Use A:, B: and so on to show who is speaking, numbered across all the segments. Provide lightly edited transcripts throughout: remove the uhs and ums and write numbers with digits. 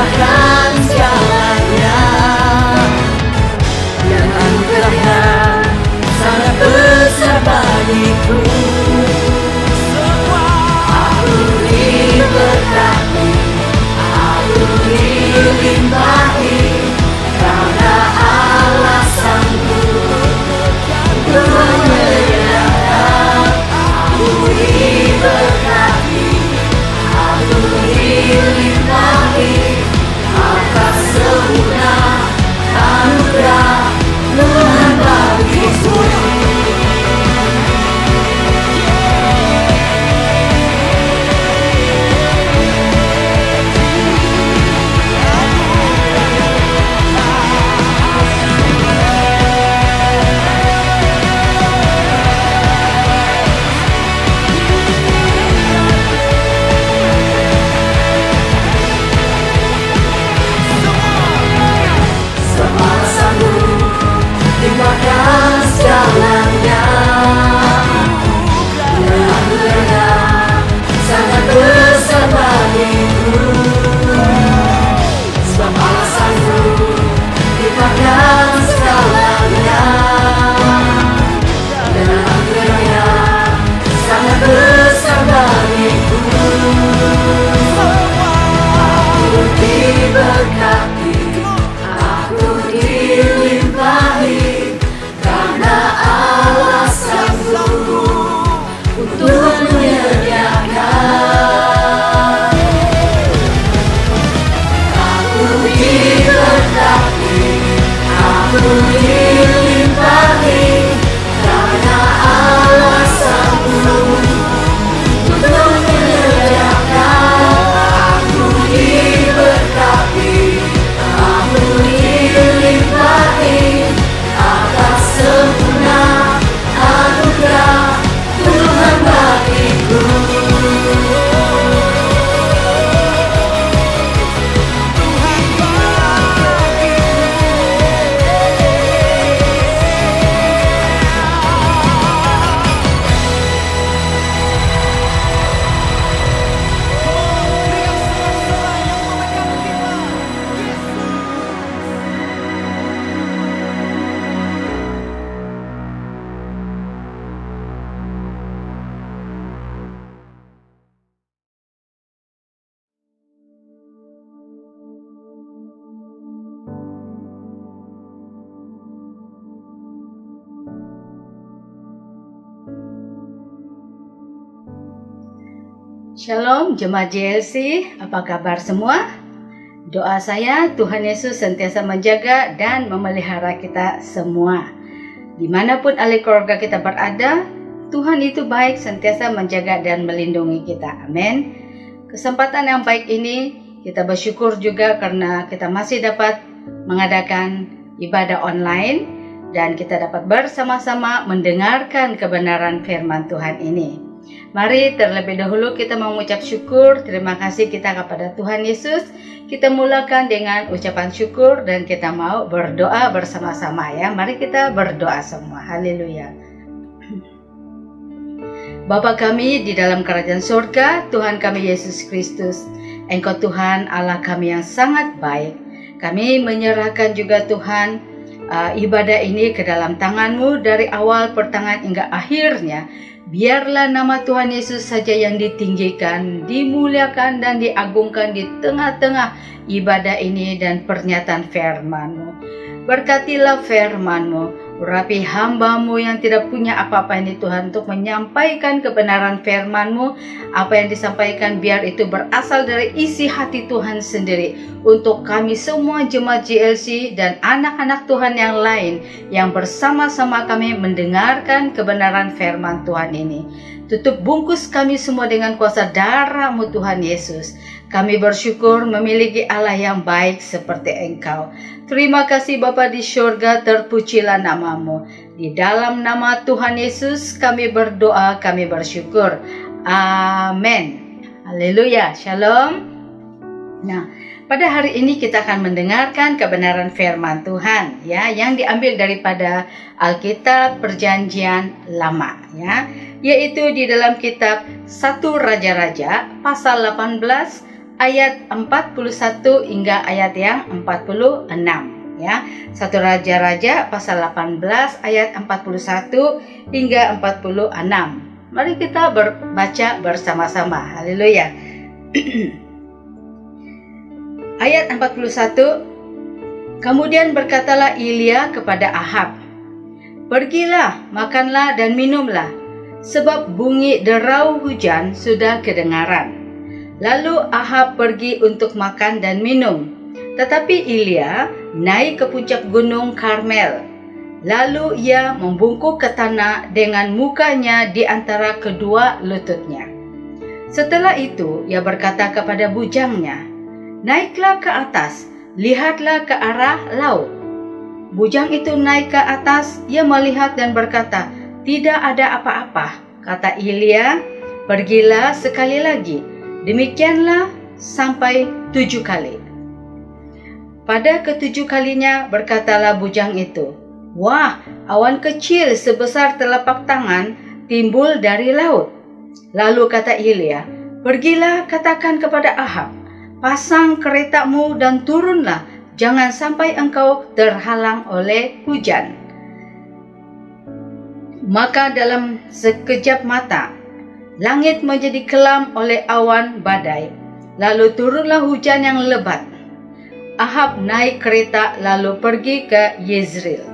A: terlimpahkan segalanya, dan anugerahnya sangat besar bagiku. Aku diberkati, aku dilimpahi, karena Allah sanggup untuk menyediakan. Aku diberkati, aku dilimpahi, atas sempurna anugerah Tuhan bagiku. Limpahkan segalanya, dan anugerahnya sangat besar bagiku. Sebab Allah sanggup limpahkan segalanya, dan anugerahnya sangat besar bagiku. Aku diberkati, aku dilimpahi, karena Allah sanggup untuk menyediakan. Aku diberkati, aku dilimpahi, karena Allah sanggup untuk menyediakan. Aku diberkati, aku dilimpahi, atas sempurna anugerah Tuhan bagiku.
B: Shalom Jemaat JLC, apa kabar semua? Doa saya Tuhan Yesus sentiasa menjaga dan memelihara kita semua. Dimanapun ahli keluarga kita berada, Tuhan itu baik, sentiasa menjaga dan melindungi kita. Amin. Kesempatan yang baik ini kita bersyukur juga karena kita masih dapat mengadakan ibadah online dan kita dapat bersama-sama mendengarkan kebenaran firman Tuhan ini. Mari terlebih dahulu kita mengucap syukur, terima kasih kita kepada Tuhan Yesus. Kita mulakan dengan ucapan syukur dan kita mau berdoa bersama-sama ya. Mari kita berdoa semua. Haleluya. Bapa kami di dalam kerajaan surga, Tuhan kami Yesus Kristus, Engkau Tuhan Allah kami yang sangat baik. Kami menyerahkan juga Tuhan ibadah ini ke dalam tangan-Mu dari awal pertengahan hingga akhirnya. Biarlah nama Tuhan Yesus saja yang ditinggikan, dimuliakan dan diagungkan di tengah-tengah ibadah ini dan pernyataan firman-Mu. Berkatilah firman-Mu, urapi hamba-Mu yang tidak punya apa-apa ini Tuhan untuk menyampaikan kebenaran firman-Mu. Apa yang disampaikan biar itu berasal dari isi hati Tuhan sendiri. Untuk kami semua jemaat JLC dan anak-anak Tuhan yang lain yang bersama-sama kami mendengarkan kebenaran firman Tuhan ini. Tutup bungkus kami semua dengan kuasa darah-Mu Tuhan Yesus. Kami bersyukur memiliki Allah yang baik seperti Engkau. Terima kasih Bapa di surga, terpujilah nama-Mu. Di dalam nama Tuhan Yesus kami berdoa, kami bersyukur. Amin. Haleluya. Shalom. Nah, pada hari ini kita akan mendengarkan kebenaran firman Tuhan ya, yang diambil daripada Alkitab Perjanjian Lama ya, yaitu di dalam kitab 1 Raja-Raja pasal 18 ayat 41 hingga ayat yang 46 ya. 1 Raja-Raja pasal 18 ayat 41 hingga 46. Mari kita baca bersama-sama. Haleluya. Ayat 41. Kemudian berkatalah Elia kepada Ahab, "Pergilah, makanlah dan minumlah, sebab bunyi derau hujan sudah kedengaran." Lalu Ahab pergi untuk makan dan minum. Tetapi Elia naik ke puncak gunung Karmel. Lalu ia membungkuk ke tanah dengan mukanya di antara kedua lututnya. Setelah itu ia berkata kepada bujangnya, "Naiklah ke atas, lihatlah ke arah laut." Bujang itu naik ke atas, ia melihat dan berkata, "Tidak ada apa-apa." Kata Elia, "Pergilah sekali lagi." Demikianlah sampai 7 kali. Pada ke-7 kalinya berkatalah bujang itu, "Wah, awan kecil sebesar telapak tangan timbul dari laut." Lalu kata Elia, "Pergilah katakan kepada Ahab, pasang keretamu dan turunlah, jangan sampai engkau terhalang oleh hujan." Maka dalam sekejap mata, langit menjadi kelam oleh awan badai, lalu turunlah hujan yang lebat. Ahab naik kereta lalu pergi ke Yezreel.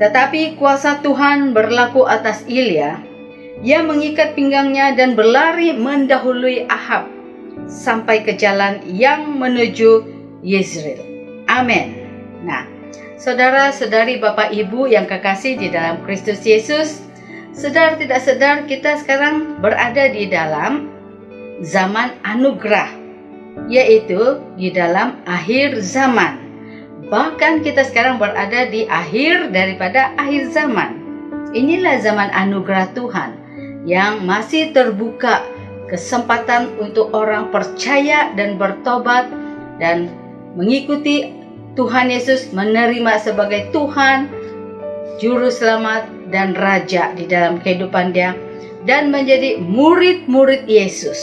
B: Tetapi kuasa Tuhan berlaku atas Elia. Ia mengikat pinggangnya dan berlari mendahului Ahab sampai ke jalan yang menuju Yezreel. Amin. Nah, saudara-saudari, Bapak Ibu yang kekasih di dalam Kristus Yesus, sedar tidak sedar kita sekarang berada di dalam zaman anugerah, yaitu di dalam akhir zaman. Bahkan kita sekarang berada di akhir daripada akhir zaman. Inilah zaman anugerah Tuhan yang masih terbuka kesempatan untuk orang percaya dan bertobat dan mengikuti Tuhan Yesus, menerima sebagai Tuhan, Juru Selamat dan Raja di dalam kehidupan dia, dan menjadi murid-murid Yesus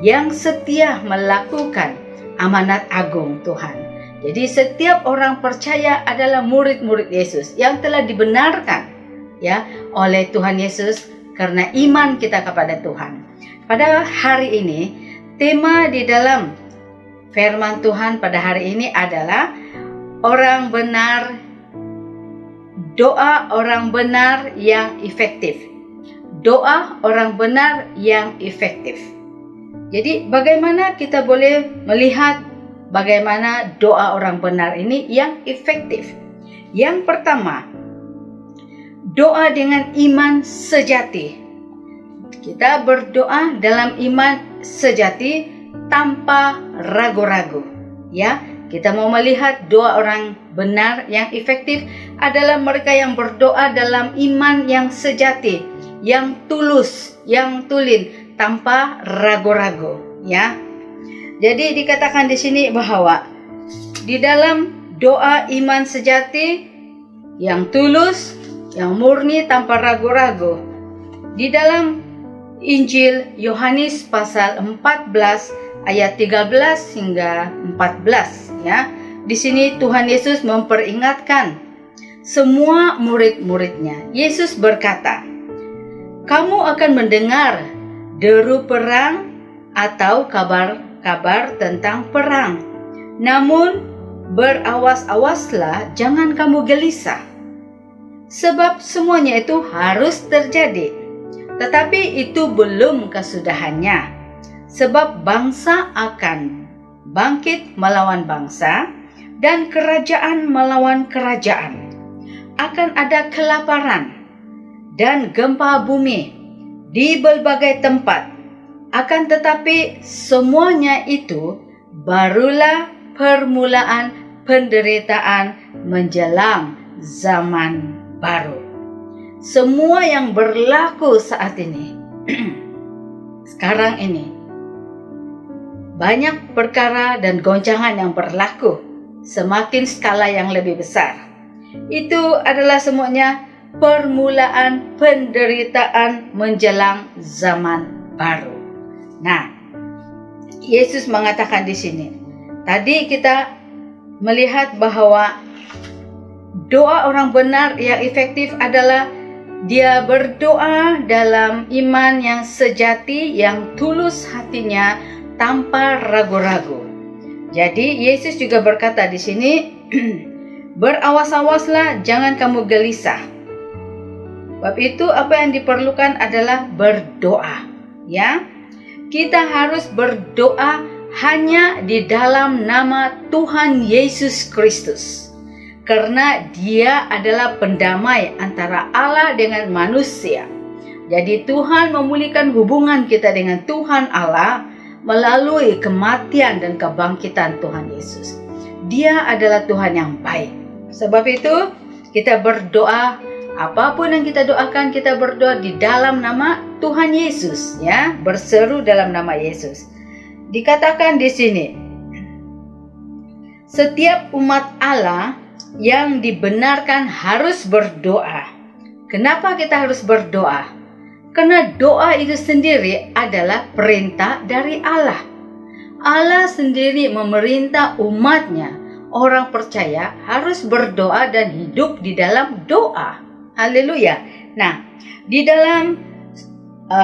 B: yang setia melakukan amanat agung Tuhan. Jadi setiap orang percaya adalah murid-murid Yesus yang telah dibenarkan ya oleh Tuhan Yesus karena iman kita kepada Tuhan. Pada hari ini, tema di dalam firman Tuhan pada hari ini adalah orang benar, doa orang benar yang efektif. Doa orang benar yang efektif. Jadi bagaimana kita boleh melihat bagaimana doa orang benar ini yang efektif? Yang pertama, doa dengan iman sejati. Kita berdoa dalam iman sejati tanpa ragu-ragu. Ya, kita mau melihat doa orang benar yang efektif adalah mereka yang berdoa dalam iman yang sejati, yang tulus, yang tulen, tanpa ragu-ragu. Ya, jadi dikatakan di sini bahwa di dalam doa iman sejati yang tulus, yang murni, tanpa ragu-ragu, di dalam Injil Yohanes pasal 14 ayat 13 hingga 14 ya. Di sini Tuhan Yesus memperingatkan semua murid-muridnya. Yesus berkata, "Kamu akan mendengar deru perang atau kabar-kabar tentang perang. Namun berawas-awaslah, jangan kamu gelisah. Sebab semuanya itu harus terjadi. Tetapi itu belum kesudahannya. Sebab bangsa akan bangkit melawan bangsa dan kerajaan melawan kerajaan. Akan ada kelaparan dan gempa bumi di berbagai tempat. Akan tetapi semuanya itu barulah permulaan penderitaan menjelang zaman baru." Semua yang berlaku saat ini, sekarang ini, banyak perkara dan goncangan yang berlaku, semakin skala yang lebih besar. Itu adalah semuanya permulaan penderitaan menjelang zaman baru. Nah, Yesus mengatakan di sini. Tadi kita melihat bahwa doa orang benar yang efektif adalah dia berdoa dalam iman yang sejati, yang tulus hatinya tanpa ragu-ragu. Jadi Yesus juga berkata di sini, berawas-awaslah, jangan kamu gelisah. Sebab itu apa yang diperlukan adalah berdoa, ya. Kita harus berdoa hanya di dalam nama Tuhan Yesus Kristus. Karena Dia adalah pendamai antara Allah dengan manusia. Jadi Tuhan memulihkan hubungan kita dengan Tuhan Allah melalui kematian dan kebangkitan Tuhan Yesus. Dia adalah Tuhan yang baik. Sebab itu kita berdoa, apapun yang kita doakan, kita berdoa di dalam nama Tuhan Yesus, ya, berseru dalam nama Yesus. Dikatakan di sini, setiap umat Allah yang dibenarkan harus berdoa. Kenapa kita harus berdoa? Karena doa itu sendiri adalah perintah dari Allah. Allah sendiri memerintah umatnya, orang percaya harus berdoa dan hidup di dalam doa. Haleluya. Nah, di dalam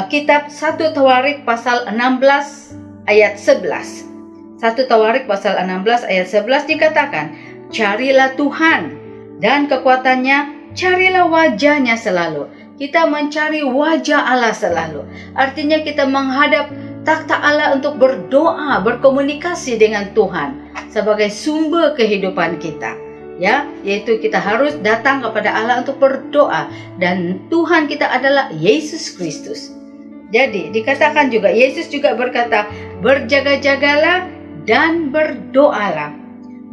B: kitab 1 Tawarik pasal 16 ayat 11. 1 Tawarik pasal 16 ayat 11 dikatakan, carilah Tuhan dan kekuatannya, carilah wajahnya selalu. Kita mencari wajah Allah selalu. Artinya kita menghadap takhta Allah untuk berdoa, berkomunikasi dengan Tuhan sebagai sumber kehidupan kita. Ya, yaitu kita harus datang kepada Allah untuk berdoa, dan Tuhan kita adalah Yesus Kristus. Jadi dikatakan juga, Yesus juga berkata, berjaga-jagalah dan berdoalah.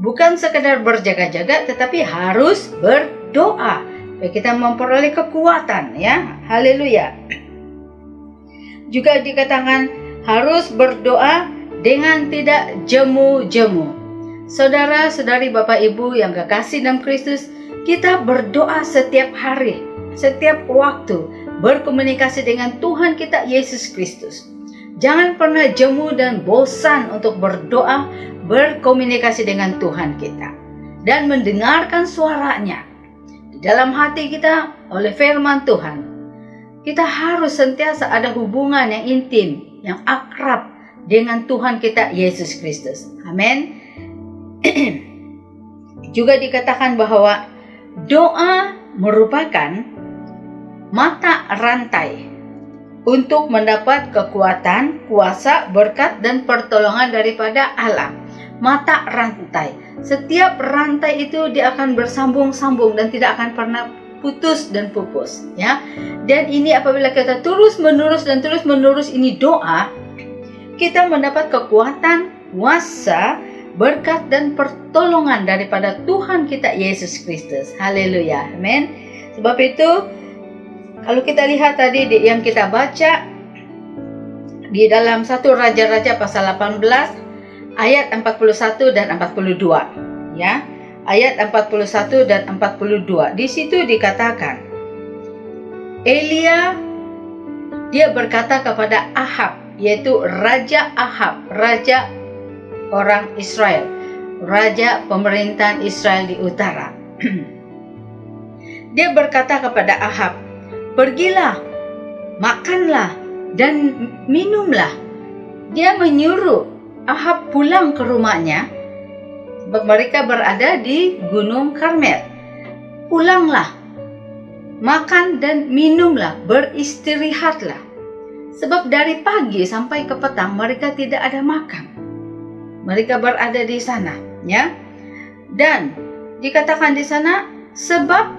B: Bukan sekedar berjaga-jaga, tetapi harus berdoa. Kita memperoleh kekuatan, ya. Haleluya. Juga dikatakan harus berdoa dengan tidak jemu-jemu. Saudara-saudari, Bapak Ibu yang kekasih dalam Kristus, kita berdoa setiap hari, setiap waktu, berkomunikasi dengan Tuhan kita Yesus Kristus. Jangan pernah jemu dan bosan untuk berdoa, berkomunikasi dengan Tuhan kita, dan mendengarkan suaranya di dalam hati kita oleh firman Tuhan. Kita harus sentiasa ada hubungan yang intim, yang akrab dengan Tuhan kita Yesus Kristus. Amin. Juga dikatakan bahwa doa merupakan mata rantai untuk mendapat kekuatan, kuasa, berkat, dan pertolongan daripada Allah. Mata rantai. Setiap rantai itu dia akan bersambung-sambung dan tidak akan pernah putus dan pupus, ya. Dan ini apabila kita terus-menerus ini doa, kita mendapat kekuatan, kuasa, berkat, dan pertolongan daripada Tuhan kita Yesus Kristus. Haleluya. Amin. Sebab itu kalau kita lihat tadi yang kita baca di dalam 1 Raja-Raja pasal 18 ayat 41 dan 42, ya. Ayat 41 dan 42. Di situ dikatakan, Elia dia berkata kepada Ahab, yaitu Raja Ahab, raja orang Israel, raja pemerintahan Israel di utara. Dia berkata kepada Ahab, pergilah, makanlah, dan minumlah. Dia menyuruh Ahab pulang ke rumahnya, sebab mereka berada di Gunung Karmel. Pulanglah, makan dan minumlah, beristirahatlah. Sebab dari pagi sampai ke petang mereka tidak ada makan. Mereka berada di sana, ya. Dan dikatakan di sana, sebab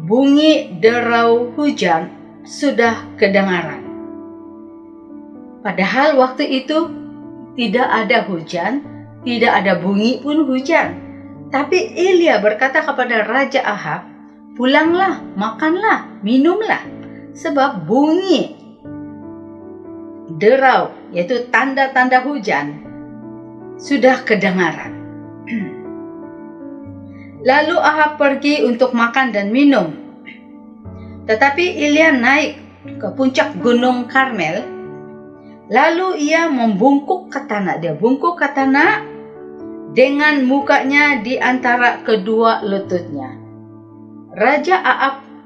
B: bunyi derau hujan sudah kedengaran. Padahal waktu itu tidak ada hujan, tidak ada bunyi pun hujan. Tapi Elia berkata kepada Raja Ahab, pulanglah, makanlah, minumlah. Sebab bunyi derau, yaitu tanda-tanda hujan, sudah kedengaran. Lalu Ahab pergi untuk makan dan minum. Tetapi Elia naik ke puncak Gunung Karmel Lalu ia membungkuk ke tanah. Dia bungkuk ke tanah dengan mukanya di antara kedua lututnya. Raja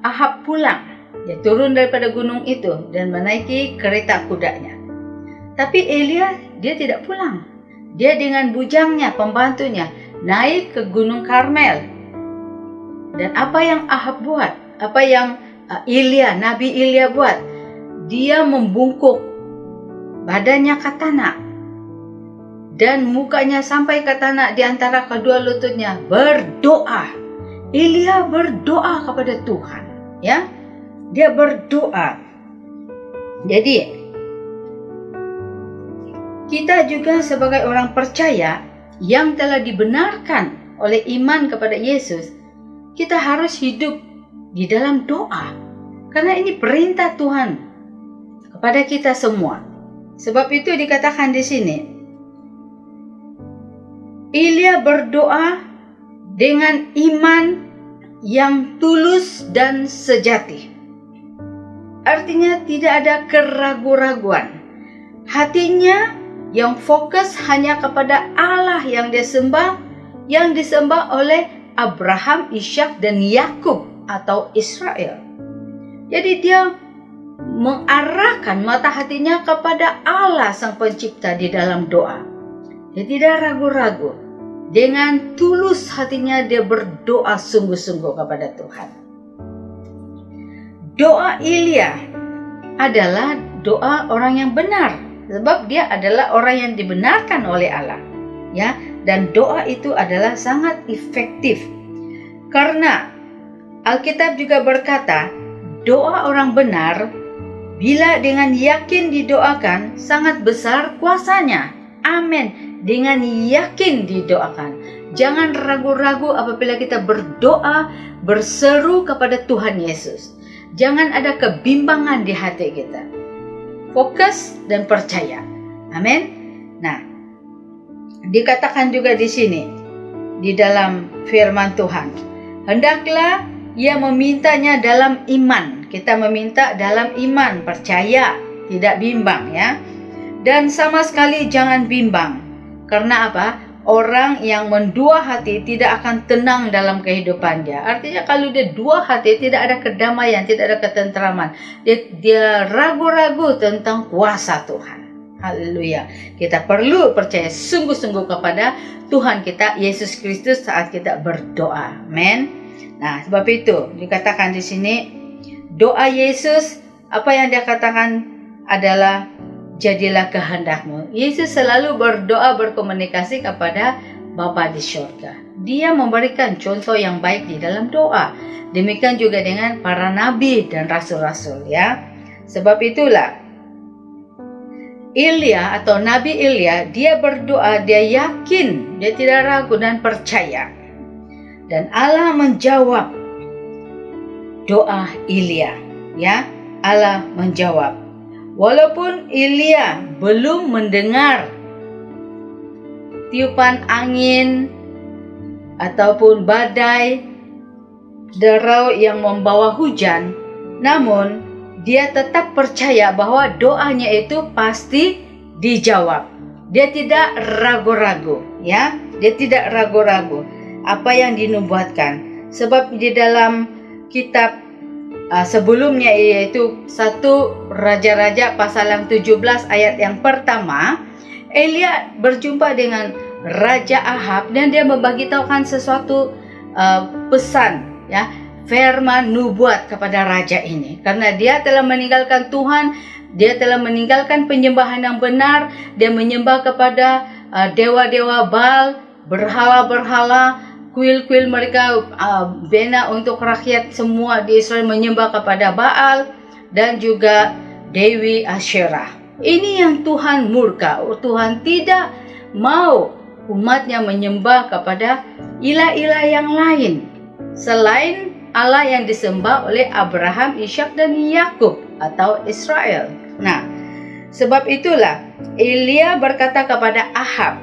B: Ahab pulang. Dia turun daripada gunung itu dan menaiki kereta kudanya. Tapi Elia, dia tidak pulang. Dia dengan bujangnya, pembantunya, naik ke Gunung Karmel. Dan apa yang Ahab buat? Apa yang Nabi Elia buat? Dia membungkuk badannya ke tanah dan mukanya sampai ke tanah di antara kedua lututnya, berdoa. Elia berdoa kepada Tuhan, ya. Dia berdoa. Jadi kita juga sebagai orang percaya yang telah dibenarkan oleh iman kepada Yesus, kita harus hidup di dalam doa. Karena ini perintah Tuhan kepada kita semua. Sebab itu dikatakan di sini, Elia berdoa dengan iman yang tulus dan sejati. Artinya tidak ada keraguan-raguan. Hatinya yang fokus hanya kepada Allah yang dia sembah, yang disembah oleh Abraham, Ishak dan Yakub atau Israel. Jadi dia mengarahkan mata hatinya kepada Allah Sang Pencipta di dalam doa. Dia tidak ragu-ragu. Dengan tulus hatinya dia berdoa sungguh-sungguh kepada Tuhan. Doa Elia adalah doa orang yang benar, sebab dia adalah orang yang dibenarkan oleh Allah, ya. Dan doa itu adalah sangat efektif. Karena Alkitab juga berkata, doa orang benar bila dengan yakin didoakan sangat besar kuasanya. Amin. Dengan yakin didoakan. Jangan ragu-ragu apabila kita berdoa, berseru kepada Tuhan Yesus. Jangan ada kebimbangan di hati kita. Fokus dan percaya. Amin. Nah, dikatakan juga di sini, di dalam firman Tuhan, hendaklah ia memintanya dalam iman. Kita meminta dalam iman, percaya, tidak bimbang, ya. Dan sama sekali jangan bimbang. Karena apa? Orang yang mendua hati tidak akan tenang dalam kehidupan dia. Artinya kalau dia dua hati, tidak ada kedamaian, tidak ada ketentraman. Dia ragu-ragu tentang kuasa Tuhan. Haleluya. Kita perlu percaya sungguh-sungguh kepada Tuhan kita, Yesus Kristus, saat kita berdoa. Amen. Nah, sebab itu dikatakan di sini, doa Yesus, apa yang dia katakan adalah, jadilah kehendakmu. Yesus selalu berdoa, berkomunikasi kepada Bapa di surga. Dia memberikan contoh yang baik di dalam doa. Demikian juga dengan para nabi dan rasul-rasul, ya. Sebab itulah Elia atau Nabi Elia, dia berdoa, dia yakin, dia tidak ragu dan percaya. Dan Allah menjawab doa Elia, ya. Allah menjawab. Walaupun Elia belum mendengar tiupan angin ataupun badai, derau yang membawa hujan, namun dia tetap percaya bahwa doanya itu pasti dijawab. Dia tidak ragu-ragu, ya. Dia tidak ragu-ragu apa yang dinubuatkan. Sebab di dalam kitab sebelumnya, yaitu 1 Raja-Raja pasal yang 17 ayat yang pertama, Elia berjumpa dengan Raja Ahab dan dia memberitahukan sesuatu pesan, ya, firman nubuat kepada raja ini. Karena dia telah meninggalkan Tuhan, dia telah meninggalkan penyembahan yang benar, dia menyembah kepada dewa-dewa Baal, berhala-berhala, kuil-kuil mereka bina untuk rakyat semua di Israel menyembah kepada Baal dan juga Dewi Asyerah. Ini yang Tuhan murka. Tuhan tidak mau umatnya menyembah kepada ilah-ilah yang lain selain Allah yang disembah oleh Abraham, Ishak dan Yakub atau Israel. Nah, sebab itulah Elia berkata kepada Ahab,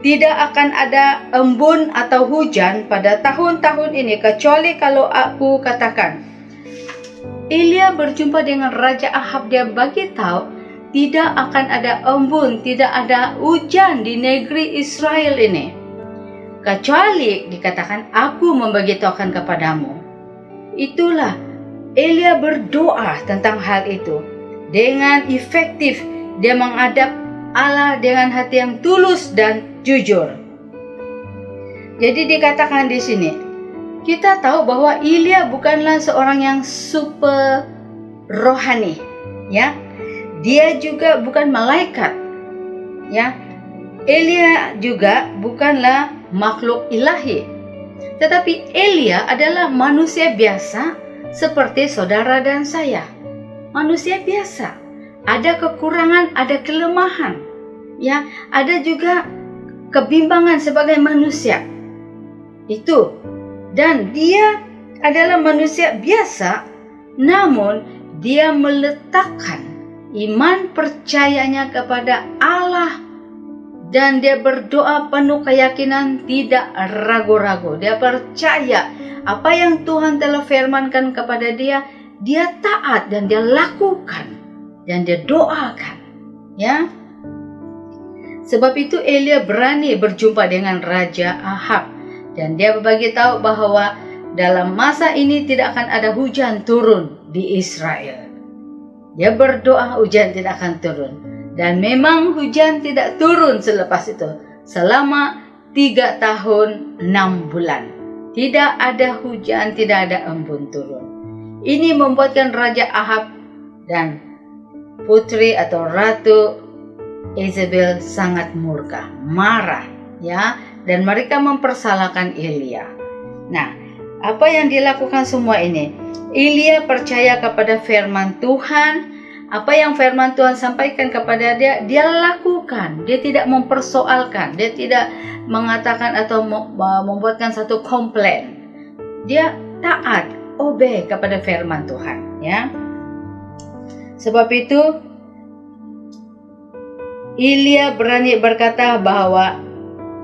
B: tidak akan ada embun atau hujan pada tahun-tahun ini kecuali kalau aku katakan. Elia berjumpa dengan Raja Ahab, dia bagi tahu tidak akan ada embun, tidak ada hujan di negeri Israel ini. Kecuali dikatakan, aku memberitahukan kepadamu. Itulah Elia berdoa tentang hal itu. Dengan efektif, dia menghadap Allah dengan hati yang tulus dan jujur. Jadi dikatakan di sini, kita tahu bahwa Elia bukanlah seorang yang super rohani, ya. Dia juga bukan malaikat, ya. Elia juga bukanlah makhluk ilahi. Tetapi Elia adalah manusia biasa seperti saudara dan saya. Manusia biasa. Ada kekurangan, ada kelemahan, ya. Ada juga kebimbangan sebagai manusia. Itu. Dan dia adalah manusia biasa, namun dia meletakkan iman percayanya kepada Allah dan dia berdoa penuh keyakinan, tidak ragu-ragu. Dia percaya apa yang Tuhan telah firmankan kepada dia, dia taat dan dia lakukan dan dia doakan, ya. Sebab itu Elia berani berjumpa dengan Raja Ahab dan dia berbagi tahu bahwa dalam masa ini tidak akan ada hujan turun di Israel. Dia berdoa hujan tidak akan turun. Dan memang hujan tidak turun selepas itu. Selama 3 tahun 6 bulan. Tidak ada hujan, tidak ada embun turun. Ini membuatkan Raja Ahab dan putri atau Ratu Isabel sangat murka, marah, ya, dan mereka mempersalahkan Elia. Nah, apa yang dilakukan semua ini? Elia percaya kepada firman Tuhan. Apa yang firman Tuhan sampaikan kepada dia, dia lakukan. Dia tidak mempersoalkan, dia tidak mengatakan atau membuatkan satu komplain. Dia taat, obey kepada firman Tuhan, ya. Sebab itu Elia berani berkata bahwa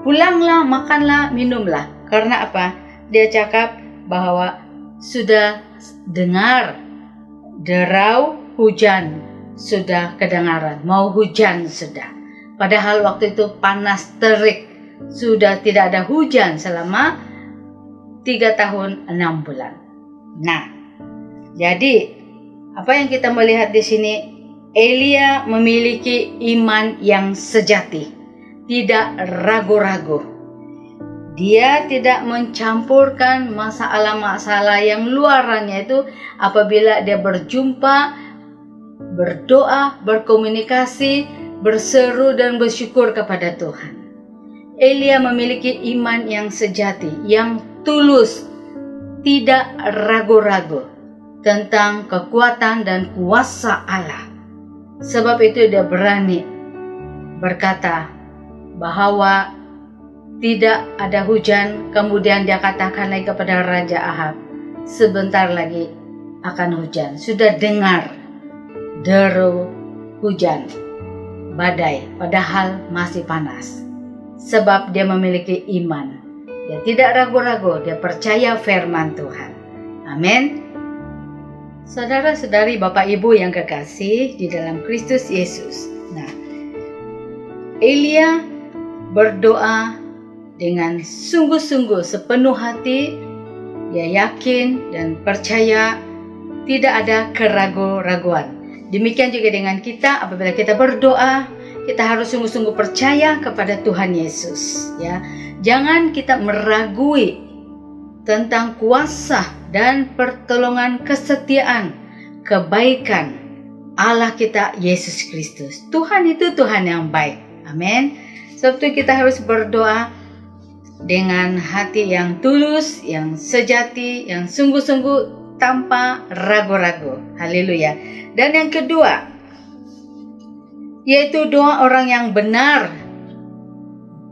B: pulanglah, makanlah, minumlah. Karena apa? Dia cakap bahwa sudah dengar derau hujan sudah kedengaran, mau hujan sudah. Padahal waktu itu panas terik, sudah tidak ada hujan selama 3 tahun 6 bulan. Nah, jadi apa yang kita melihat di sini, Elia memiliki iman yang sejati, tidak ragu-ragu. Dia tidak mencampurkan masalah-masalah yang luarannya itu apabila dia berjumpa, berdoa, berkomunikasi, berseru dan bersyukur kepada Tuhan. Elia memiliki iman yang sejati, yang tulus, tidak ragu-ragu tentang kekuatan dan kuasa Allah. Sebab itu dia berani berkata bahwa tidak ada hujan. Kemudian dia katakan lagi kepada Raja Ahab, sebentar lagi akan hujan. Sudah dengar deru hujan, badai, padahal masih panas. Sebab dia memiliki iman. Dia tidak ragu-ragu, dia percaya firman Tuhan. Amin. Saudara-saudari, Bapak Ibu yang kekasih di dalam Kristus Yesus. Nah, Elia berdoa dengan sungguh-sungguh sepenuh hati. Dia yakin dan percaya, tidak ada keraguan-raguan. Demikian juga dengan kita, apabila kita berdoa, kita harus sungguh-sungguh percaya kepada Tuhan Yesus, ya. Jangan kita meragui tentang kuasa dan pertolongan, kesetiaan, kebaikan Allah kita Yesus Kristus. Tuhan itu Tuhan yang baik. Amin. Sebab itu kita harus berdoa dengan hati yang tulus, yang sejati, yang sungguh-sungguh tanpa ragu-ragu. Haleluya. Dan yang kedua, yaitu doa orang yang benar.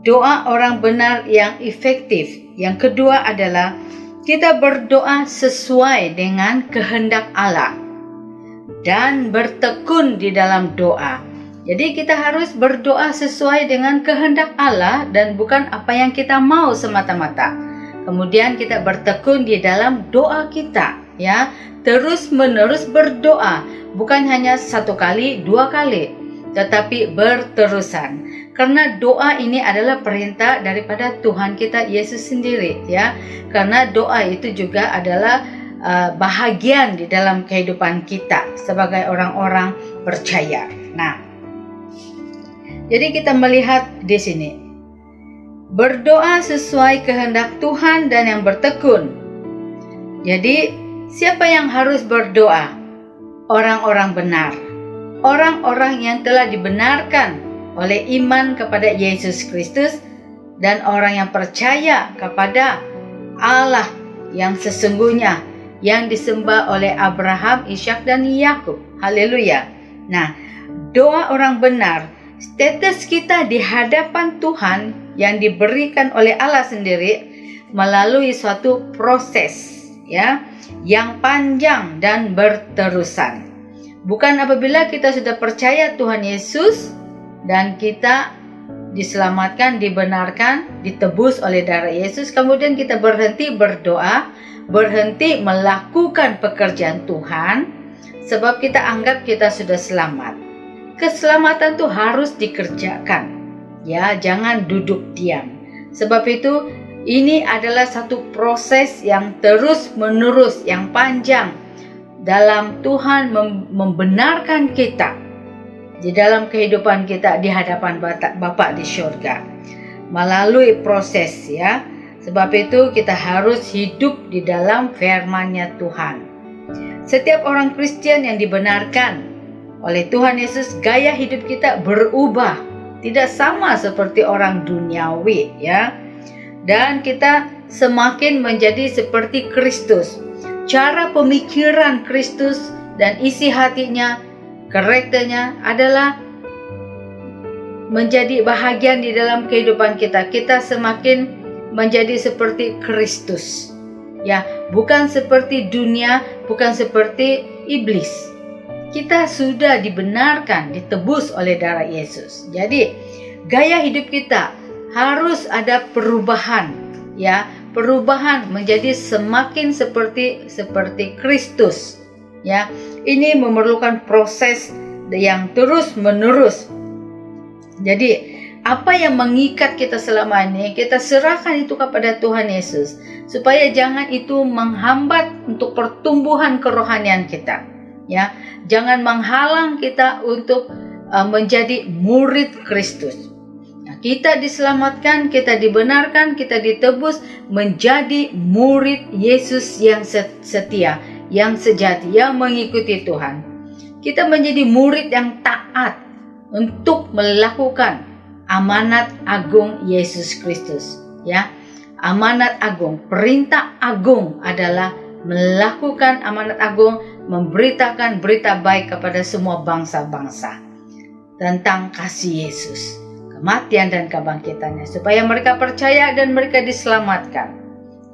B: Doa orang benar yang efektif. Yang kedua adalah kita berdoa sesuai dengan kehendak Allah dan bertekun di dalam doa. Jadi kita harus berdoa sesuai dengan kehendak Allah dan bukan apa yang kita mau semata-mata. Kemudian kita bertekun di dalam doa kita, ya. Terus menerus berdoa, bukan hanya 1 kali, 2 kali. tetapi berterusan. Karena doa ini adalah perintah daripada Tuhan kita Yesus sendiri, ya. Karena doa itu juga adalah bahagian di dalam kehidupan kita sebagai orang-orang percaya. Nah, jadi kita melihat di sini, berdoa sesuai kehendak Tuhan dan yang bertekun. Jadi, siapa yang harus berdoa? Orang-orang benar. Orang-orang yang telah dibenarkan oleh iman kepada Yesus Kristus dan orang yang percaya kepada Allah yang sesungguhnya yang disembah oleh Abraham, Ishak dan Yakub. Haleluya. Nah, doa orang benar, status kita di hadapan Tuhan yang diberikan oleh Allah sendiri melalui suatu proses, ya, yang panjang dan berterusan. Bukan apabila kita sudah percaya Tuhan Yesus dan kita diselamatkan, dibenarkan, ditebus oleh darah Yesus, kemudian kita berhenti berdoa, berhenti melakukan pekerjaan Tuhan, sebab kita anggap kita sudah selamat. Keselamatan itu harus dikerjakan, ya, jangan duduk diam. Sebab itu ini adalah satu proses yang terus menerus, yang panjang dalam Tuhan membenarkan kita di dalam kehidupan kita di hadapan Bapa di surga melalui proses, ya. Sebab itu kita harus hidup di dalam firman-Nya Tuhan. Setiap orang Kristen yang dibenarkan oleh Tuhan Yesus, gaya hidup kita berubah, tidak sama seperti orang duniawi, ya. Dan kita semakin menjadi seperti Kristus. Cara pemikiran Kristus dan isi hatinya, karakternya adalah menjadi bahagian di dalam kehidupan kita. Kita semakin menjadi seperti Kristus, ya, bukan seperti dunia, bukan seperti iblis. Kita sudah dibenarkan, ditebus oleh darah Yesus. Jadi, gaya hidup kita harus ada perubahan, ya, perubahan menjadi semakin seperti Kristus, ya. Ini memerlukan proses yang terus menerus. Jadi, apa yang mengikat kita selama ini, kita serahkan itu kepada Tuhan Yesus, supaya jangan itu menghambat untuk pertumbuhan kerohanian kita, ya. Jangan menghalang kita untuk menjadi murid Kristus. Nah, kita diselamatkan, kita dibenarkan, kita ditebus menjadi murid Yesus yang setia, yang sejati, yang mengikuti Tuhan. Kita menjadi murid yang taat untuk melakukan amanat agung Yesus Kristus, ya. Amanat agung, perintah agung adalah melakukan amanat agung, memberitakan berita baik kepada semua bangsa-bangsa tentang kasih Yesus, kematian dan kebangkitannya, supaya mereka percaya dan mereka diselamatkan,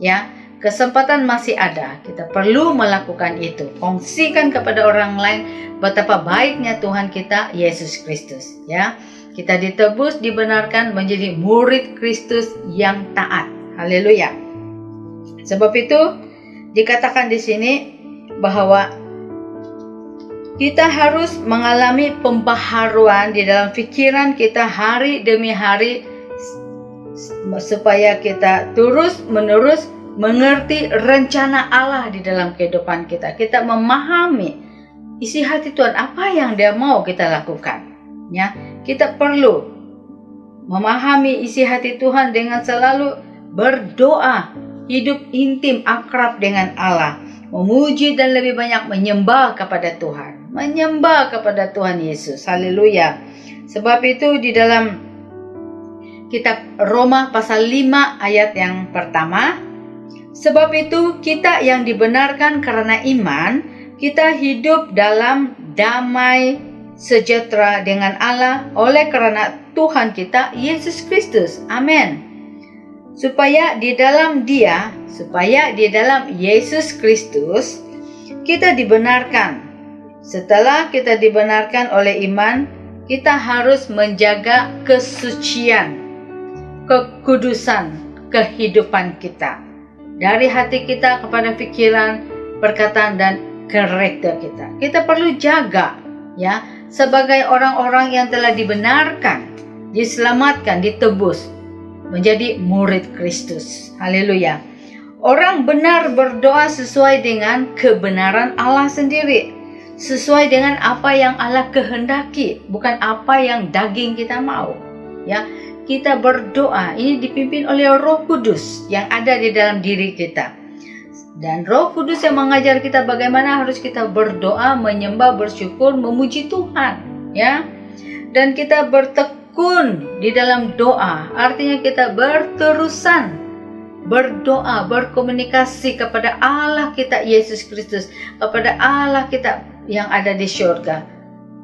B: ya. Kesempatan masih ada, kita perlu melakukan itu. Kongsikan kepada orang lain betapa baiknya Tuhan kita Yesus Kristus, ya. Kita ditebus, dibenarkan menjadi murid Kristus yang taat. Haleluya. Sebab itu dikatakan di sini bahwa kita harus mengalami pembaharuan di dalam pikiran kita hari demi hari, supaya kita terus menerus mengerti rencana Allah di dalam kehidupan kita. Kita memahami isi hati Tuhan, apa yang Dia mau kita lakukan, ya. Kita perlu memahami isi hati Tuhan dengan selalu berdoa, hidup intim akrab dengan Allah, memuji dan lebih banyak menyembah kepada Tuhan, menyembah kepada Tuhan Yesus. Haleluya. Sebab itu di dalam kitab Roma pasal 5 ayat yang pertama, sebab itu kita yang dibenarkan karena iman, kita hidup dalam damai sejahtera dengan Allah oleh karena Tuhan kita Yesus Kristus. Amin. Supaya di dalam Yesus Kristus kita dibenarkan. Setelah kita dibenarkan oleh iman, kita harus menjaga kesucian, kekudusan kehidupan kita, dari hati kita kepada pikiran, perkataan dan karakter kita. Kita perlu jaga, ya, sebagai orang-orang yang telah dibenarkan, diselamatkan, ditebus, menjadi murid Kristus. Haleluya. Orang benar berdoa sesuai dengan kebenaran Allah sendiri, sesuai dengan apa yang Allah kehendaki, bukan apa yang daging kita mau. Ya, kita berdoa ini dipimpin oleh Roh Kudus yang ada di dalam diri kita. Dan Roh Kudus yang mengajar kita bagaimana harus kita berdoa, menyembah, bersyukur, memuji Tuhan, ya. Dan kita bertekun di dalam doa, artinya kita berterusan berdoa, berkomunikasi kepada Allah kita Yesus Kristus, kepada Allah kita yang ada di surga,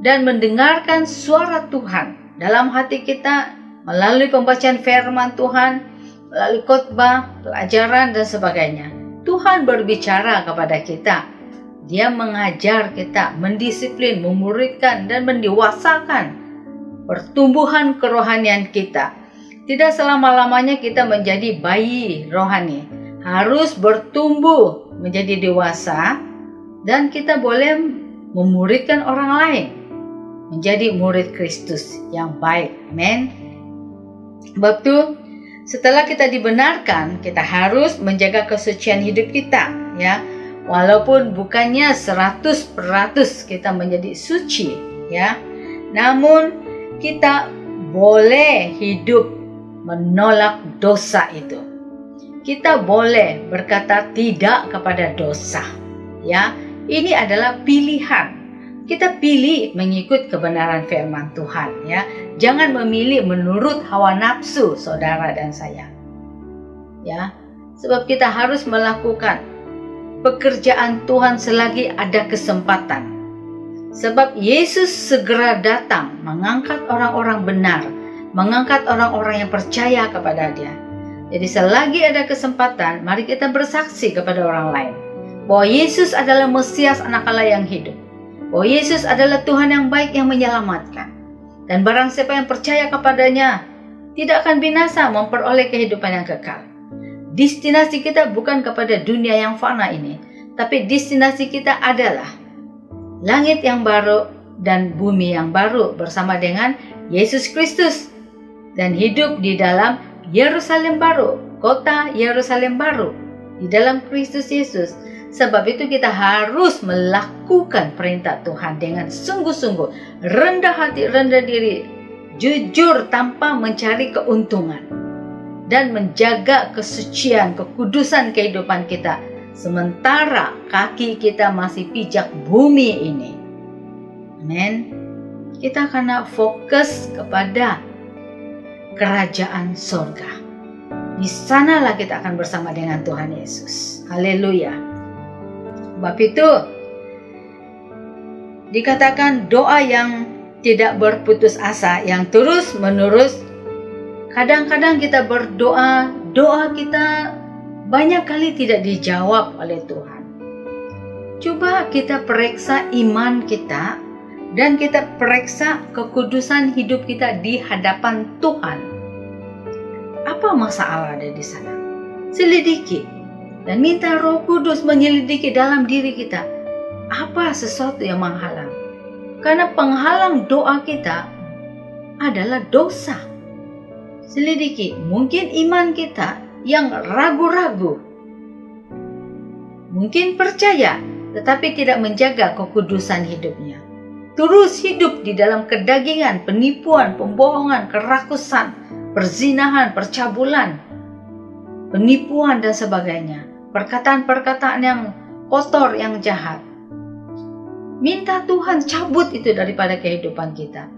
B: dan mendengarkan suara Tuhan dalam hati kita melalui pembacaan firman Tuhan, melalui khotbah, pelajaran dan sebagainya. Tuhan berbicara kepada kita. Dia mengajar kita, mendisiplin, memuridkan dan mendewasakan pertumbuhan kerohanian kita. Tidak selama-lamanya kita menjadi bayi rohani, harus bertumbuh menjadi dewasa, dan kita boleh memuridkan orang lain menjadi murid Kristus yang baik. Amin. Sebab itu, setelah kita dibenarkan, kita harus menjaga kesucian hidup kita, ya. Walaupun bukannya 100% kita menjadi suci, ya. Namun kita boleh hidup menolak dosa itu. Kita boleh berkata tidak kepada dosa, ya. Ini adalah pilihan. Kita pilih mengikut kebenaran firman Tuhan, ya. Jangan memilih menurut hawa nafsu saudara dan saya, ya. Sebab kita harus melakukan pekerjaan Tuhan selagi ada kesempatan. Sebab Yesus segera datang mengangkat orang-orang benar, mengangkat orang-orang yang percaya kepada Dia. Jadi selagi ada kesempatan, mari kita bersaksi kepada orang lain bahwa Yesus adalah Mesias, Anak Allah yang hidup, bahwa Yesus adalah Tuhan yang baik yang menyelamatkan, dan barang siapa yang percaya kepadanya tidak akan binasa, memperoleh kehidupan yang kekal. Destinasi kita bukan kepada dunia yang fana ini, tapi destinasi kita adalah langit yang baru dan bumi yang baru bersama dengan Yesus Kristus, dan hidup di dalam Yerusalem baru, kota Yerusalem baru, di dalam Kristus Yesus. Sebab itu kita harus melakukan perintah Tuhan dengan sungguh-sungguh, rendah hati, rendah diri, jujur tanpa mencari keuntungan, dan menjaga kesucian, kekudusan kehidupan kita, sementara kaki kita masih pijak bumi ini. Amin. Kita akan fokus kepada kerajaan surga. Di sanalah kita akan bersama dengan Tuhan Yesus. Haleluya. Sebab itu dikatakan doa yang tidak berputus asa, yang terus menerus. Kadang-kadang kita berdoa, doa kita banyak kali tidak dijawab oleh Tuhan. Coba kita periksa iman kita, dan kita periksa kekudusan hidup kita di hadapan Tuhan. Apa masalah ada di sana? Selidiki dan minta Roh Kudus menyelidiki dalam diri kita. Apa sesuatu yang menghalang? Karena penghalang doa kita adalah dosa. Selidiki, mungkin iman kita yang ragu-ragu, mungkin percaya tetapi tidak menjaga kekudusan hidupnya. Terus hidup di dalam kedagingan, penipuan, pembohongan, kerakusan, perzinahan, percabulan, penipuan dan sebagainya. Perkataan-perkataan yang kotor, yang jahat. Minta Tuhan cabut itu daripada kehidupan kita.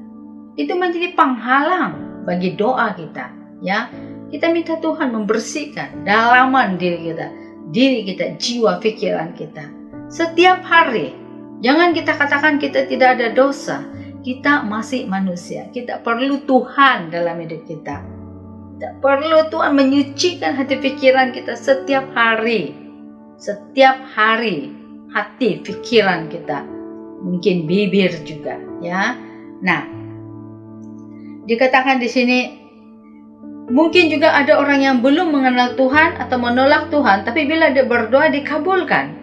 B: Itu menjadi penghalang bagi doa kita, ya. Kita minta Tuhan membersihkan dalaman diri kita, jiwa, pikiran kita. Setiap hari. Jangan kita katakan kita tidak ada dosa. Kita masih manusia. Kita perlu Tuhan dalam hidup kita. Kita perlu Tuhan menyucikan hati pikiran kita setiap hari. Setiap hari hati pikiran kita. Mungkin bibir juga, ya. Nah, dikatakan di sini mungkin juga ada orang yang belum mengenal Tuhan atau menolak Tuhan, tapi bila dia berdoa dikabulkan.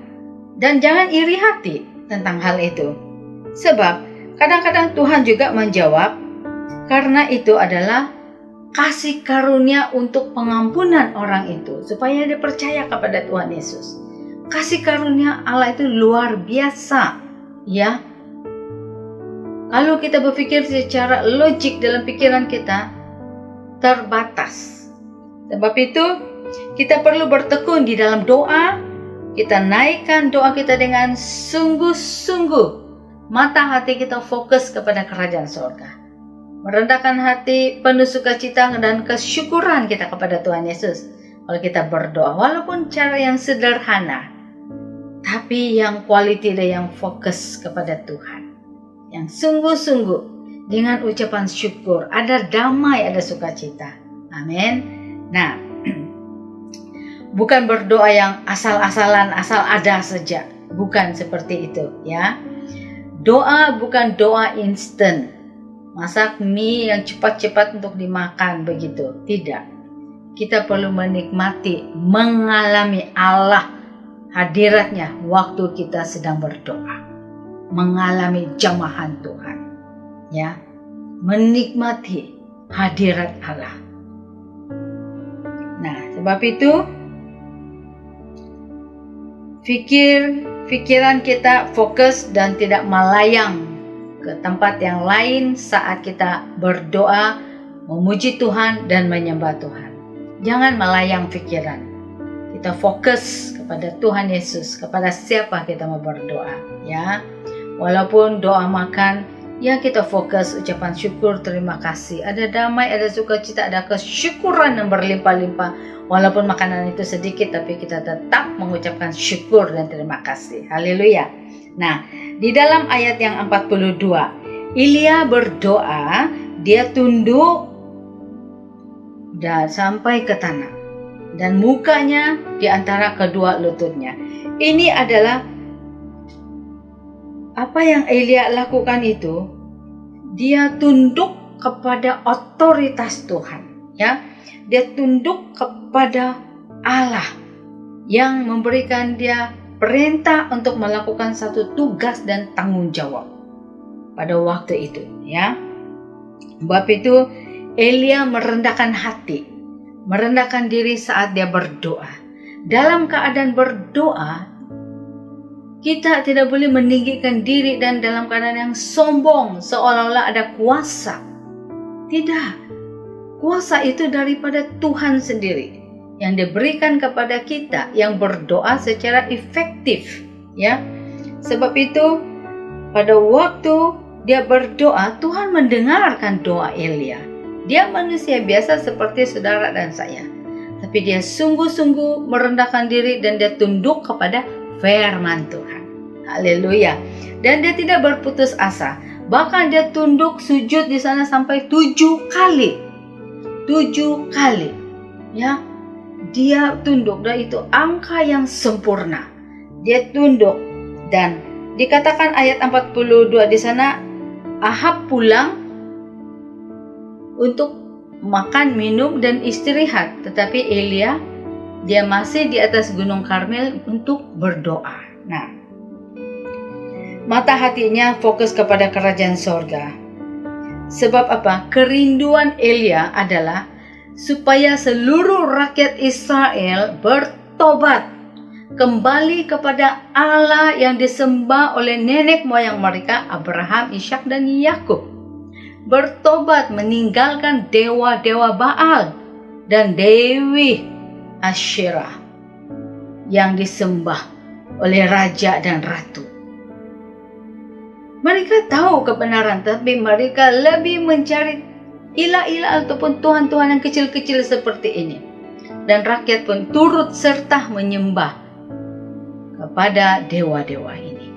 B: Dan jangan iri hati tentang hal itu. Sebab kadang-kadang Tuhan juga menjawab, karena itu adalah kasih karunia untuk pengampunan orang itu, supaya dia percaya kepada Tuhan Yesus. Kasih karunia Allah itu luar biasa, ya. Kalau kita berpikir secara logik dalam pikiran kita, terbatas. Sebab itu, kita perlu bertekun di dalam doa. Kita naikkan doa kita dengan sungguh-sungguh. Mata hati kita fokus kepada kerajaan surga. Merendahkan hati, penuh sukacita dan kesyukuran kita kepada Tuhan Yesus. Kalau kita berdoa, walaupun cara yang sederhana, tapi yang quality dan yang fokus kepada Tuhan. Yang sungguh-sungguh dengan ucapan syukur, ada damai, ada sukacita. Amin. Nah, bukan berdoa yang asal-asalan, asal ada saja. Bukan seperti itu, ya. Doa bukan doa instan. Masak mie yang cepat-cepat untuk dimakan begitu. Tidak. Kita perlu menikmati, mengalami Allah hadiratnya waktu kita sedang berdoa. Mengalami jamahan Tuhan. Ya. Menikmati hadirat Allah. Nah, sebab itu pikiran kita fokus dan tidak melayang ke tempat yang lain saat kita berdoa, memuji Tuhan dan menyembah Tuhan. Jangan melayang pikiran. Kita fokus kepada Tuhan Yesus, kepada siapa kita mau berdoa, ya. Walaupun doa makan, ya kita fokus ucapan syukur, terima kasih. Ada damai, ada sukacita, ada kesyukuran yang berlimpah-limpah. Walaupun makanan itu sedikit, tapi kita tetap mengucapkan syukur dan terima kasih. Haleluya. Nah, di dalam ayat yang 42, Elia berdoa, dia tunduk dan sampai ke tanah, dan mukanya di antara kedua lututnya. Ini adalah apa yang Elia lakukan itu. Dia tunduk kepada otoritas Tuhan, ya. Dia tunduk kepada Allah yang memberikan dia perintah untuk melakukan satu tugas dan tanggung jawab pada waktu itu, ya. Sebab itu Elia merendahkan hati, merendahkan diri saat dia berdoa. Dalam keadaan berdoa, kita tidak boleh meninggikan diri dan dalam keadaan yang sombong seolah-olah ada kuasa. Tidak. Kuasa itu daripada Tuhan sendiri yang diberikan kepada kita yang berdoa secara efektif, ya. Sebab itu pada waktu dia berdoa, Tuhan mendengarkan doa Elia. Dia manusia biasa seperti saudara dan saya, tapi dia sungguh-sungguh merendahkan diri dan dia tunduk kepada firman Tuhan. Haleluya. Dan dia tidak berputus asa. Bahkan dia tunduk sujud di sana sampai 7 kali. 7 kali, ya. Dia tunduk, dan itu angka yang sempurna. Dia tunduk, dan dikatakan ayat 42 di sana, Ahab pulang untuk makan, minum dan istirahat, tetapi Elia dia masih di atas Gunung Karmel untuk berdoa. Nah, mata hatinya fokus kepada kerajaan sorga. Sebab apa? Kerinduan Elia adalah supaya seluruh rakyat Israel bertobat kembali kepada Allah yang disembah oleh nenek moyang mereka, Abraham, Ishak dan Yakub. Bertobat meninggalkan dewa-dewa Baal dan Dewi Asyerah yang disembah oleh raja dan ratu. Mereka tahu kebenaran, tapi mereka lebih mencari ilah-ilah ataupun tuhan-tuhan yang kecil-kecil seperti ini. Dan rakyat pun turut serta menyembah kepada dewa-dewa ini.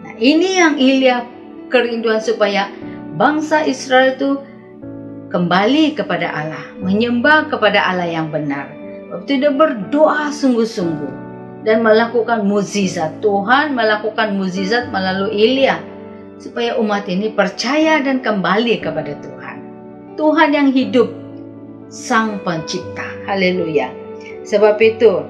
B: Nah, ini yang Elia kerinduan supaya bangsa Israel itu kembali kepada Allah, menyembah kepada Allah yang benar. Waktu dia berdoa sungguh-sungguh dan melakukan mukjizat. Tuhan melakukan mukjizat melalui Elia supaya umat ini percaya dan kembali kepada Tuhan. Tuhan yang hidup, Sang Pencipta. Haleluya. Sebab itu,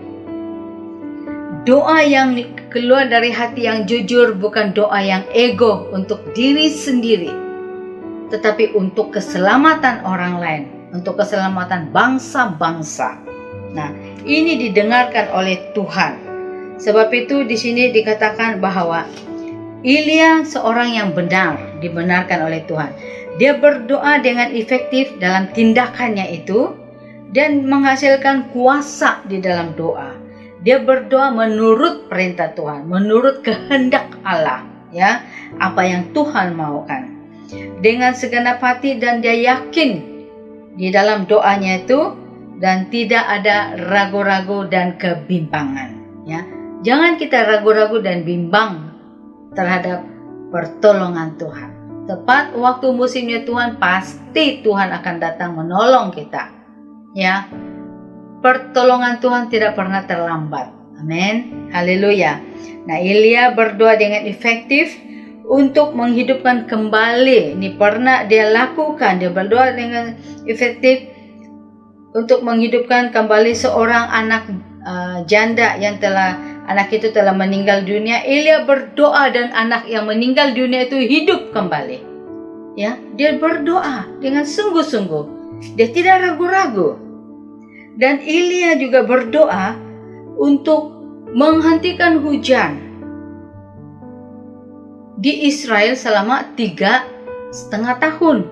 B: doa yang keluar dari hati yang jujur bukan doa yang ego untuk diri sendiri, tetapi untuk keselamatan orang lain, untuk keselamatan bangsa-bangsa. Nah, ini didengarkan oleh Tuhan. Sebab itu di sini dikatakan bahwa Elia seorang yang benar, dibenarkan oleh Tuhan. Dia berdoa dengan efektif dalam tindakannya itu dan menghasilkan kuasa di dalam doa. Dia berdoa menurut perintah Tuhan, menurut kehendak Allah, ya, apa yang Tuhan maukan. Dengan segenap hati dan dia yakin di dalam doanya itu dan tidak ada ragu-ragu dan kebimbangan, ya. Jangan kita ragu-ragu dan bimbang terhadap pertolongan Tuhan. Tepat waktu musimnya Tuhan, pasti Tuhan akan datang menolong kita, ya. Pertolongan Tuhan tidak pernah terlambat. Amin. Haleluya. Nah, Elia berdoa dengan efektif untuk menghidupkan kembali. Ini pernah dia lakukan. Dia berdoa dengan efektif untuk menghidupkan kembali seorang anak janda yang anak itu telah meninggal dunia. Elia berdoa dan anak yang meninggal dunia itu hidup kembali. Ya, dia berdoa dengan sungguh-sungguh. Dia tidak ragu-ragu. Dan Elia juga berdoa untuk menghentikan hujan di Israel selama 3,5 tahun.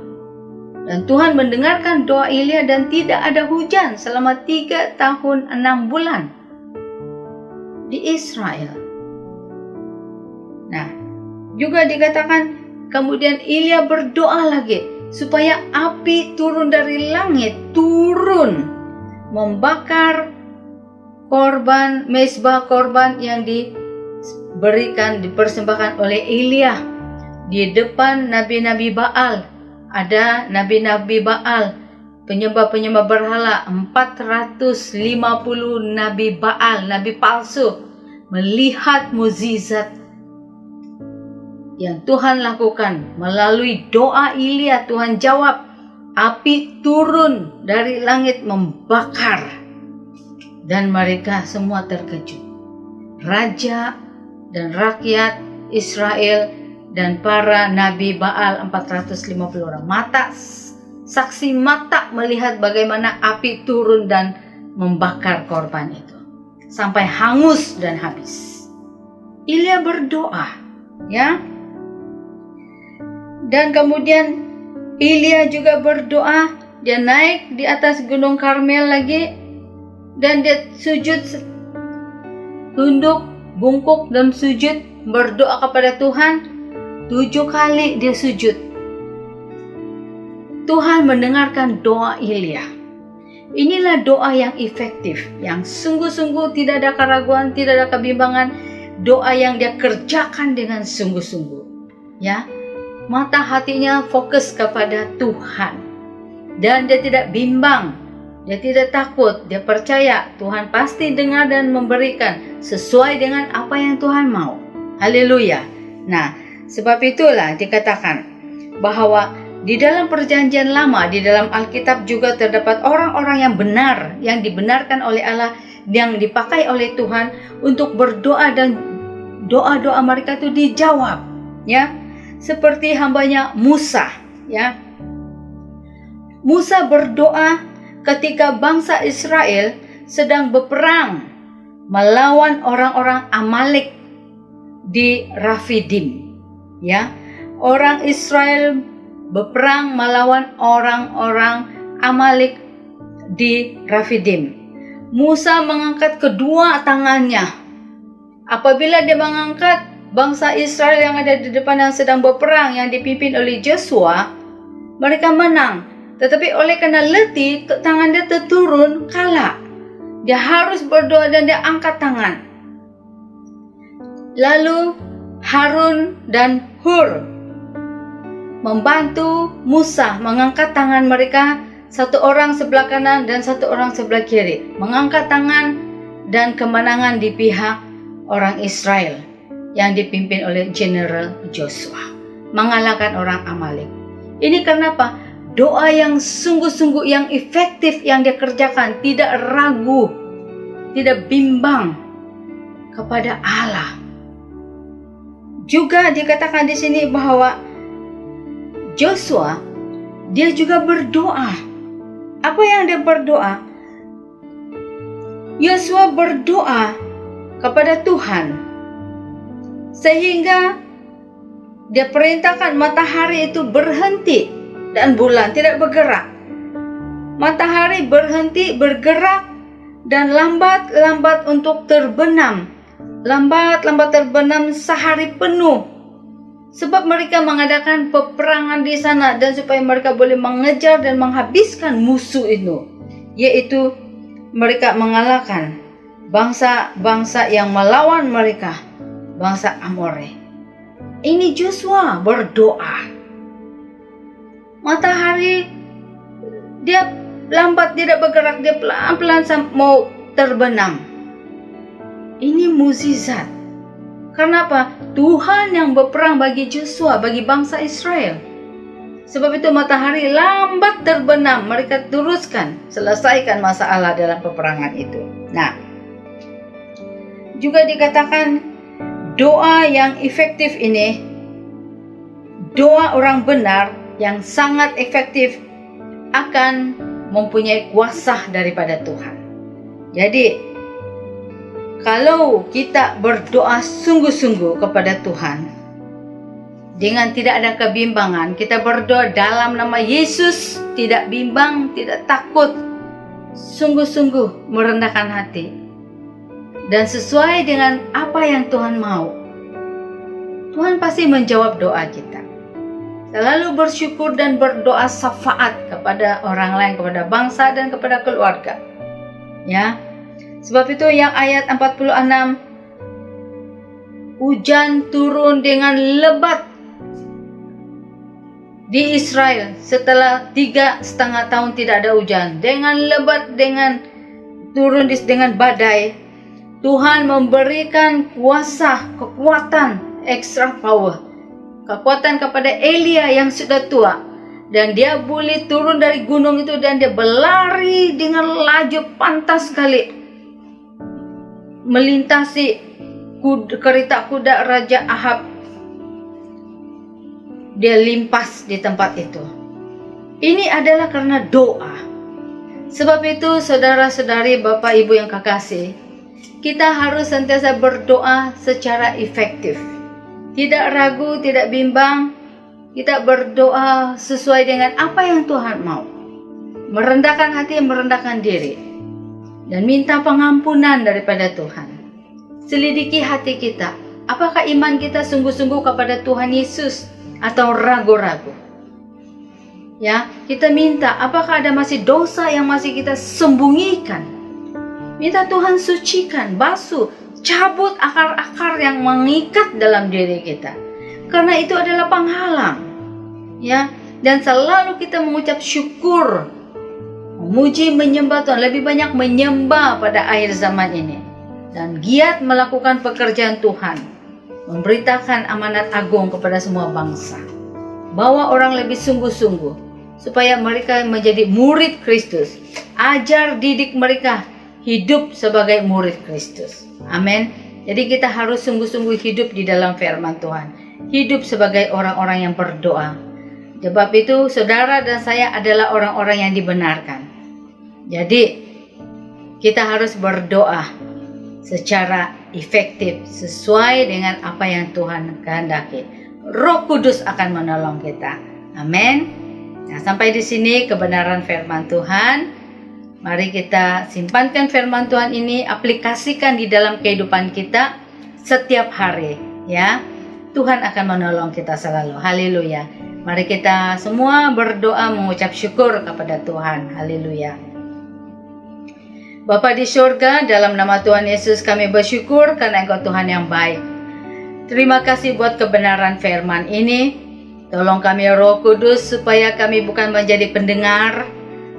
B: Dan Tuhan mendengarkan doa Elia dan tidak ada hujan selama 3 tahun 6 bulan di Israel. Nah, juga dikatakan kemudian Elia berdoa lagi supaya api turun dari langit, turun membakar korban, mezbah korban yang dipersembahkan oleh Elia di depan nabi-nabi Baal. Ada nabi-nabi Baal, penyembah-penyembah berhala, 450 nabi Baal, nabi palsu, melihat mukjizat yang Tuhan lakukan melalui doa Elia. Tuhan jawab, api turun dari langit membakar, dan mereka semua terkejut. Raja dan rakyat Israel dan para nabi Baal 450 orang. Saksi mata melihat bagaimana api turun dan membakar korban itu sampai hangus dan habis. Elia berdoa, ya. Dan kemudian Elia juga berdoa, dia naik di atas gunung Karmel lagi dan dia sujud, tunduk, bungkuk dan sujud berdoa kepada Tuhan. 7 kali dia sujud. Tuhan mendengarkan doa Elia. Inilah doa yang efektif, yang sungguh-sungguh tidak ada keraguan, tidak ada kebimbangan. Doa yang dia kerjakan dengan sungguh-sungguh, ya. Mata hatinya fokus kepada Tuhan dan dia tidak bimbang, dia tidak takut, dia percaya Tuhan pasti dengar dan memberikan sesuai dengan apa yang Tuhan mau. Haleluya. Nah, sebab itulah dikatakan bahwa di dalam perjanjian lama, di dalam Alkitab juga terdapat orang-orang yang benar, yang dibenarkan oleh Allah, yang dipakai oleh Tuhan untuk berdoa dan doa-doa mereka itu dijawab, ya. Seperti hambanya Musa, ya. Musa berdoa ketika bangsa Israel sedang berperang melawan orang-orang Amalek di Rafidim, ya. Orang Israel berperang melawan orang-orang Amalek di Rafidim. Musa mengangkat kedua tangannya. Apabila dia mengangkat, bangsa Israel yang ada di depan yang sedang berperang, yang dipimpin oleh Joshua, mereka menang. Tetapi oleh karena letih, tangan dia terturun, kalah. Dia harus berdoa dan dia angkat tangan. Lalu Harun dan Hur membantu Musa mengangkat tangan mereka, satu orang sebelah kanan dan satu orang sebelah kiri. Mengangkat tangan dan kemenangan di pihak orang Israel yang dipimpin oleh General Joshua, mengalahkan orang Amalek. Ini kenapa? Doa yang sungguh-sungguh, yang efektif yang dia kerjakan, tidak ragu, tidak bimbang kepada Allah. juga dikatakan di sini bahwa Joshua dia juga berdoa. Apa yang dia berdoa? Yosua berdoa kepada Tuhan sehingga dia perintahkan matahari itu berhenti dan bulan tidak bergerak. Matahari berhenti bergerak dan lambat-lambat untuk terbenam. Lambat-lambat terbenam sehari penuh. Sebab mereka mengadakan peperangan di sana dan supaya mereka boleh mengejar dan menghabiskan musuh itu. Yaitu mereka mengalahkan bangsa-bangsa yang melawan mereka, bangsa Amore. Ini Joshua berdoa. Matahari dia lambat tidak bergerak, dia pelan-pelan mau terbenam. Ini mukjizat. Kenapa? Tuhan yang berperang bagi Joshua, bagi bangsa Israel. Sebab itu matahari lambat terbenam, mereka teruskan, selesaikan masalah dalam peperangan itu. Nah, juga dikatakan doa yang efektif ini, doa orang benar yang sangat efektif akan mempunyai kuasa daripada Tuhan. Jadi, kalau kita berdoa sungguh-sungguh kepada Tuhan, dengan tidak ada kebimbangan, kita berdoa dalam nama Yesus, tidak bimbang, tidak takut, sungguh-sungguh merendahkan hati, dan sesuai dengan apa yang Tuhan mau, Tuhan pasti menjawab doa kita. Selalu bersyukur dan berdoa syafaat kepada orang lain, kepada bangsa dan kepada keluarga. Ya. Sebab itu yang ayat 46, hujan turun dengan lebat di Israel setelah 3,5 tahun tidak ada hujan. Dengan lebat, dengan turun dengan badai, Tuhan memberikan kuasa, kekuatan, extra power, kekuatan kepada Elia yang sudah tua. Dan dia boleh turun dari gunung itu dan dia berlari dengan laju pantas sekali, melintasi kereta kuda Raja Ahab. Dia limpas di tempat itu. Ini adalah karena doa. Sebab itu saudara-saudari, Bapak Ibu yang kekasih, kita harus sentiasa berdoa secara efektif. Tidak ragu, tidak bimbang. Kita berdoa sesuai dengan apa yang Tuhan mau. Merendahkan hati, merendahkan diri. Dan minta pengampunan daripada Tuhan. Selidiki hati kita. Apakah iman kita sungguh-sungguh kepada Tuhan Yesus atau ragu-ragu? Ya, kita minta apakah ada masih dosa yang masih kita sembunyikan. Minta Tuhan sucikan, basuh, cabut akar-akar yang mengikat dalam diri kita. Karena itu adalah penghalang. Ya, dan selalu kita mengucap syukur, memuji, menyembah Tuhan, lebih banyak menyembah pada akhir zaman ini. Dan giat melakukan pekerjaan Tuhan, memberitakan amanat agung kepada semua bangsa. Bawa orang lebih sungguh-sungguh supaya mereka menjadi murid Kristus. Ajar didik mereka hidup sebagai murid Kristus. Amin. Jadi kita harus sungguh-sungguh hidup di dalam firman Tuhan. Hidup sebagai orang-orang yang berdoa. Sebab itu saudara dan saya adalah orang-orang yang dibenarkan. Jadi kita harus berdoa secara efektif sesuai dengan apa yang Tuhan kehendaki. Roh Kudus akan menolong kita. Amin. Nah, sampai di sini kebenaran firman Tuhan. Mari kita simpankan firman Tuhan ini, aplikasikan di dalam kehidupan kita setiap hari, ya. Tuhan akan menolong kita selalu. Haleluya. Mari kita semua berdoa mengucap syukur kepada Tuhan. Haleluya. Bapa di surga, dalam nama Tuhan Yesus kami bersyukur karena Engkau Tuhan yang baik. Terima kasih buat kebenaran firman ini. Tolong kami Roh Kudus supaya kami bukan menjadi pendengar,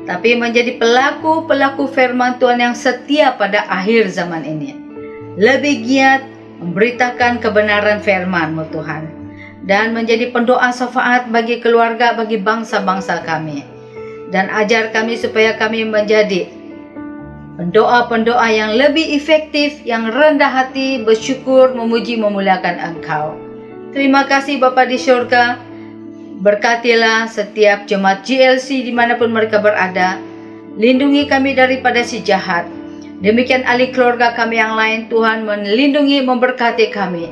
B: tapi menjadi pelaku-pelaku firman Tuhan yang setia pada akhir zaman ini. Lebih giat memberitakan kebenaran firman-Mu Tuhan. Dan menjadi pendoa syafaat bagi keluarga, bagi bangsa-bangsa kami. Dan ajar kami supaya kami menjadi pendoa-pendoa yang lebih efektif, yang rendah hati, bersyukur, memuji, memuliakan Engkau. Terima kasih Bapa di surga. Berkatilah setiap jemaat GLC dimanapun mereka berada. Lindungi kami daripada si jahat. Demikian ahli keluarga kami yang lain, Tuhan melindungi, memberkati kami.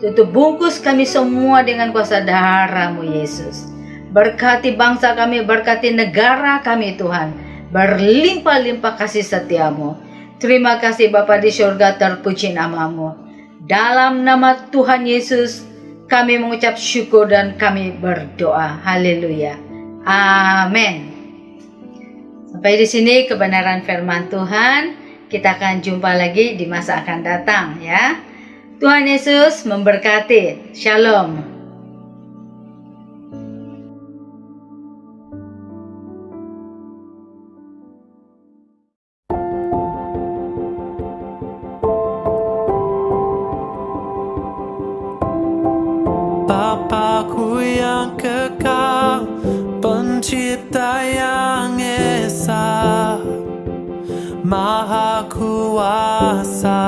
B: Tutup bungkus kami semua dengan kuasa darah-Mu Yesus. Berkati bangsa kami, berkati negara kami Tuhan. Berlimpah-limpah kasih setia-Mu. Terima kasih Bapa di surga, terpuji nama-Mu. Dalam nama Tuhan Yesus kami mengucap syukur dan kami berdoa. Haleluya. Amin. Sampai di sini kebenaran firman Tuhan. Kita akan jumpa lagi di masa akan datang ya. Tuhan Yesus memberkati. Shalom.
C: Bapa-Ku yang kekal, Pencipta yang esa, Maha Kuasa,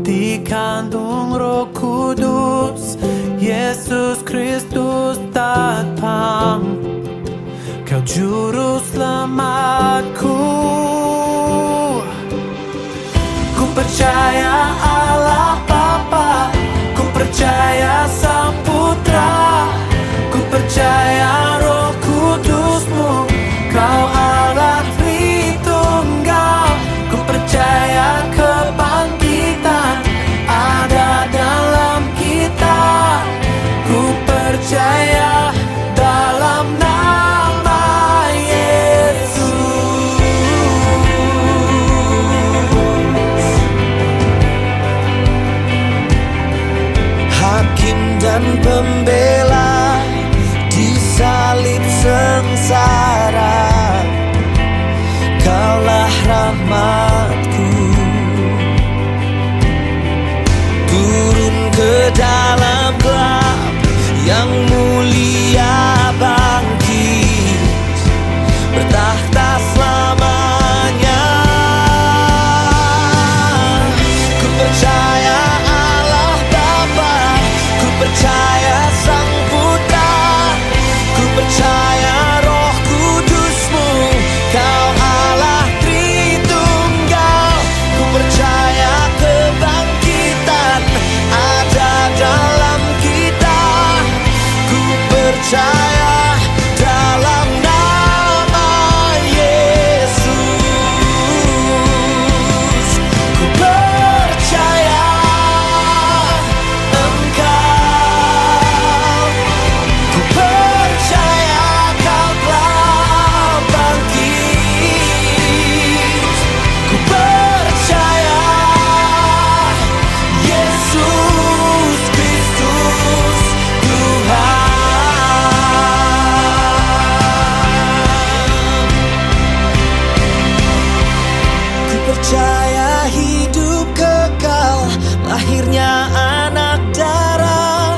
C: dikandung Roh Kudus, Yesus Kristus datang, Kau Juru Selamatku. Ku percaya Allah Bapa, ku percaya Sang Putra, ku percaya Roh Kudus-Mu, Kau Allah Tritunggal. Ku percaya kebangkitan ada dalam kita. Ku percaya dalam nama Yesus. Hakim dan pembela di salib sengsara, Kaulah rahmatku. Turun ke dalam gelap, yang mulia bangkit, bertakhta selamanya. Ku percaya Allah Bapa, ku percaya Sang Putra, ku percaya Roh Kudus-Mu, Kau Allah Tritunggal. Ku percaya kebangkitan ada dalam kita. Ku percaya dalam nama Yesus. Ku percaya Engkau. Ku percaya Kau telah bangkit. Ku percaya Yesus Kristus Tuhan. Ku percaya hidup kekal, lahirnya anak darah,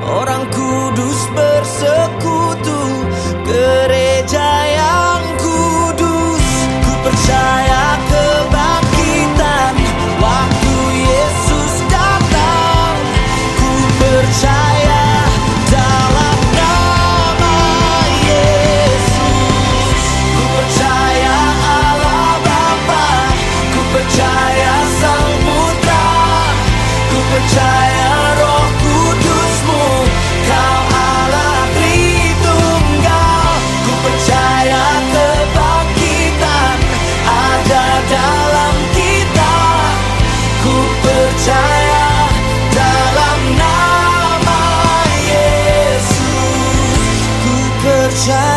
C: orang kudus bersekutu, gereja yang kudus. Ku percaya kebangkitan waktu Yesus datang. Ku percaya dalam nama Yesus. Ku percaya Allah Bapa, ku percaya Sang Putra, ku percaya Roh Kudus-Mu, Kau Allah Tritunggal. Ku percaya kebangkitan ada dalam kita. Ku percaya dalam nama Yesus. Ku percaya